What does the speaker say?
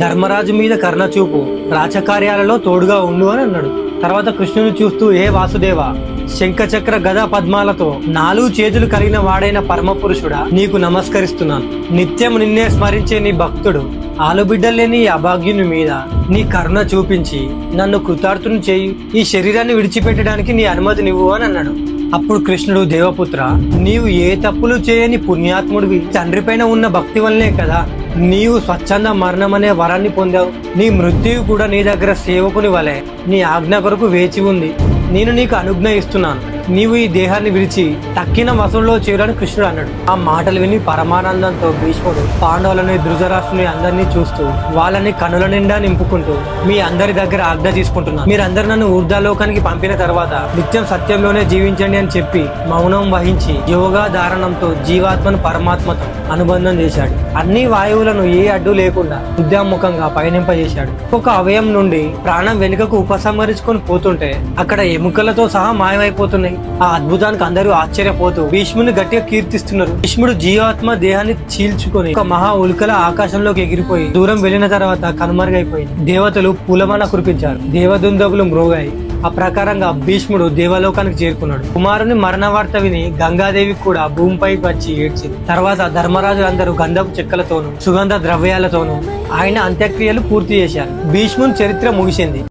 ధర్మరాజు మీద కరుణ చూపు, రాచకార్యాలలో తోడుగా ఉండు అని అన్నాడు. తర్వాత కృష్ణుని చూస్తూ, ఏ వాసుదేవ, శంఖచక్ర గదా పద్మాలతో 4 చేతులు కలిగిన వాడైన పరమ పురుషుడా, నీకు నమస్కరిస్తున్నాను. నిత్యం నిన్నే స్మరించే నీ భక్తుడు ఆలుబిడ్డలు లేని ఈ అభాగ్యుని మీద నీ కరుణ చూపించి నన్ను కృతార్థుని చేయి, ఈ శరీరాన్ని విడిచిపెట్టడానికి నీ అనుమతినివ్వు అని అన్నాడు. అప్పుడు కృష్ణుడు, దేవపుత్ర, నీవు ఏ తప్పులు చేయని పుణ్యాత్ముడివి. తండ్రి పైన ఉన్న భక్తి వల్లనే కదా నీవు స్వచ్ఛంద మరణం అనే వరాన్ని పొందావు. నీ మృత్యువు కూడా నీ దగ్గర సేవకుని వలె నీ ఆజ్ఞ కొరకు వేచి ఉంది. నేను నీకు అనుజ్ఞ ఇస్తున్నాను. నీవు ఈ దేహాన్ని విడిచి తక్కిన వసంలో చేరని కృష్ణుడు అన్నాడు. ఆ మాటలు విని పరమానందంతో భీష్ముడు పాండవులని, ధృతరాష్ట్రుని అందరినీ చూస్తూ వాళ్ళని కనుల నిండా నింపుకుంటూ, మీ అందరి దగ్గర ఆజ్ఞ తీసుకుంటున్నాను. మీరందరూ నన్ను ఊర్ధ్వలోకానికి పంపిన తర్వాత నిత్యం సత్యంలోనే జీవించండి అని చెప్పి మౌనం వహించి యోగా ధారణంతో జీవాత్మను పరమాత్మతో అనుబంధం చేశాడు. అన్ని వాయువులను ఏ అడ్డు లేకుండా ఉద్యాముఖంగా పయనింపజేశాడు. ఒక అవయం నుండి ప్రాణం వెనుకకు ఉపసంహరించుకొని పోతుంటే అక్కడ ఎముకలతో సహా మాయమైపోతున్నాయి. ఆ అద్భుతానికి అందరూ ఆశ్చర్యపోతూ భీష్ముని గట్టిగా కీర్తిస్తున్నారు. భీష్ముడు జీవాత్మ దేహాన్ని చీల్చుకొని ఒక మహా ఉల్కల ఆకాశంలోకి ఎగిరిపోయి దూరం వెళ్లిన తర్వాత కనుమరుగైపోయింది. దేవతలు పూలమాల కురిపించారు, దేవదుందగులు మ్రోగాయి. ఆ ప్రకారంగా భీష్ముడు దేవలోకానికి చేరుకున్నాడు. కుమారుని మరణ వార్త విని గంగాదేవి కూడా భూమిపైకి వచ్చి ఏడ్చింది. తర్వాత ధర్మరాజులందరూ గంధపు చెక్కలతోనూ సుగంధ ద్రవ్యాలతోనూ ఆయన అంత్యక్రియలు పూర్తి చేశారు. భీష్ముని చరిత్ర ముగిసింది.